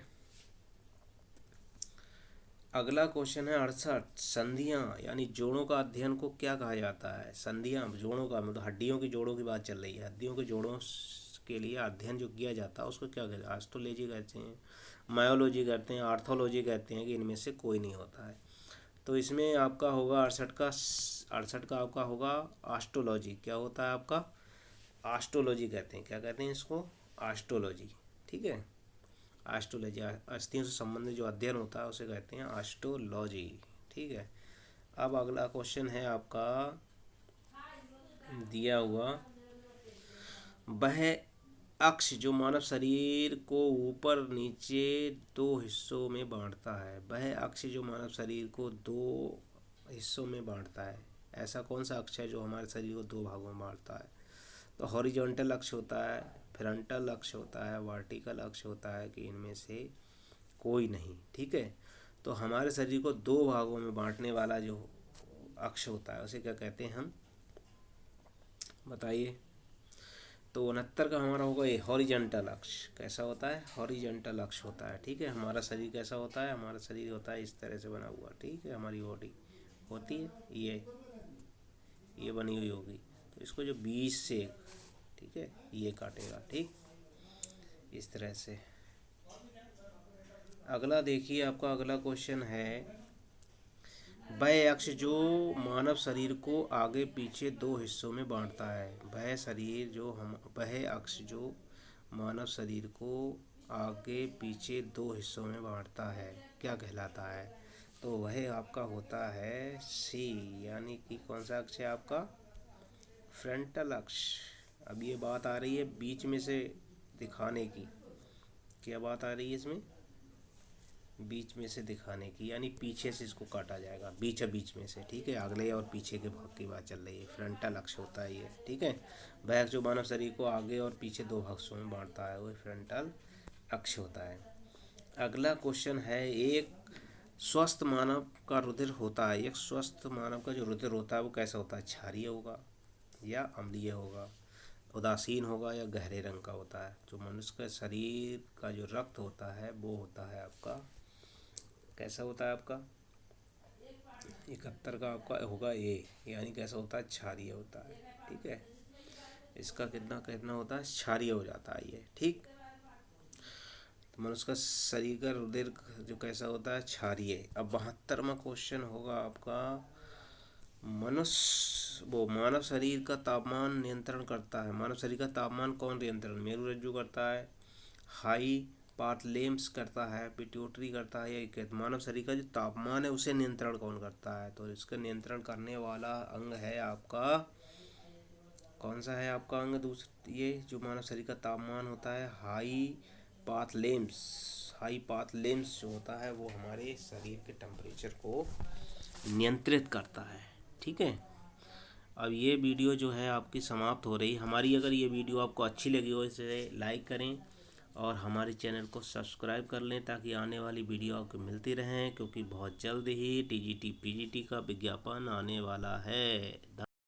अगला क्वेश्चन है 68, संधियां यानी जोड़ों का अध्ययन को क्या कहा जाता है? संधियां, जोड़ों का मतलब हड्डियों की जोड़ों की बात चल रही है। हड्डियों के जोड़ों के लिए अध्ययन जो किया जाता है उसको क्या कहते हैं? ऑस्टियोलॉजी कहते हैं, मायोलॉजी कहते हैं, आर्थोलॉजी कहते हैं, कि इनमें से कोई नहीं होता है। तो इसमें आपका होगा 68 का आपका होगा ऑस्टियोलॉजी। क्या होता है आपका? ऑस्टियोलॉजी कहते हैं। क्या कहते हैं इसको? ऑस्टियोलॉजी। ठीक है। ऑस्टियोलॉजी, अस्थियों से संबंधित जो अध्ययन होता है उसे कहते हैं ऑस्टियोलॉजी। ठीक है। अब अगला क्वेश्चन है आपका दिया हुआ, वह अक्ष जो मानव शरीर को ऊपर नीचे दो हिस्सों में बांटता है, वह अक्ष जो मानव शरीर को दो हिस्सों में बांटता है, ऐसा कौन सा अक्ष है जो हमारे शरीर को दो भागों में बांटता है? तो हॉरिजॉन्टल अक्ष होता है, फ्रंटल अक्ष होता है, वर्टिकल अक्ष होता है, कि इनमें से कोई नहीं? ठीक है। तो हमारे शरीर को दो भागों में बांटने वाला जो अक्ष होता है उसे क्या कहते हैं हम? बताइए। तो 69 का हमारा होगा ये हॉरिजॉन्टल अक्ष। कैसा होता है? हॉरिजॉन्टल अक्ष होता है। ठीक है। हमारा शरीर कैसा होता है? हमारा शरीर होता है इस तरह से बना हुआ। ठीक है। हमारी बॉडी होती है ये बनी हुई होगी। तो इसको जो 20 से, ठीक है, ये काटेगा। ठीक, इस तरह से। अगला देखिए आपका अगला क्वेश्चन है, वह अक्ष जो मानव शरीर को आगे पीछे दो हिस्सों में बांटता है, वह अक्ष जो मानव शरीर को आगे पीछे दो हिस्सों में बांटता है, क्या कहलाता है? तो वह आपका होता है सी, यानी कि कौन सा अक्ष है आपका? फ्रंटल अक्ष। अब ये बात आ रही है बीच में से दिखाने की। क्या बात आ रही है इसमें? बीच में से दिखाने की, यानी पीछे से इसको काटा जाएगा, बीच में से। ठीक है, अगले और पीछे के भाग की बात चल रही है। फ्रंटल अक्ष होता है ये। ठीक है, वह अक्ष जो मानव शरीर को आगे और पीछे दो भागों में बांटता है, वो फ्रंटल अक्ष होता है। अगला क्वेश्चन है, एक स्वस्थ मानव का रुधिर होता है, एक स्वस्थ मानव का जो रुधिर होता है वो कैसा होता है? क्षारीय होगा या अम्लीय होगा, उदासीन होगा या गहरे रंग का होता है? जो मनुष्य का शरीर का जो रक्त होता है वो होता है आपका कैसा होता है? आपका 71 का आपका होगा ए, यानी कैसा होता है? क्षारीय होता है। ठीक है, इसका कितना कितना होता है? क्षारीय हो जाता है ये। ठीक, तो मनुष्य का शरीर का रुधिर जो कैसा होता है? क्षारीय। अब 72वां क्वेश्चन होगा आपका, मनुष्य वो मानव शरीर का तापमान नियंत्रण करता है, मानव शरीर का तापमान कौन नियंत्रण? मेरुरज्जु करता है, हाई पाथलेम्स करता है, पिट्यूटरी करता है, या एक मानव शरीर का जो तापमान है उसे नियंत्रण कौन करता है? तो इसका नियंत्रण करने वाला अंग है आपका कौन सा है? आपका अंग दूसरा ये जो मानव शरीर का तापमान होता है, पाथलेम्स हाई पाथलेम्स जो होता है वो हमारे शरीर के टेम्परेचर को नियंत्रित करता है। ठीक है, अब ये वीडियो जो है आपकी समाप्त हो रही। हमारी अगर ये वीडियो आपको अच्छी लगी हो इसे लाइक करें और हमारे चैनल को सब्सक्राइब कर लें ताकि आने वाली वीडियो आपको मिलती रहें, क्योंकि बहुत जल्द ही टीजीटी पीजीटी का विज्ञापन आने वाला है।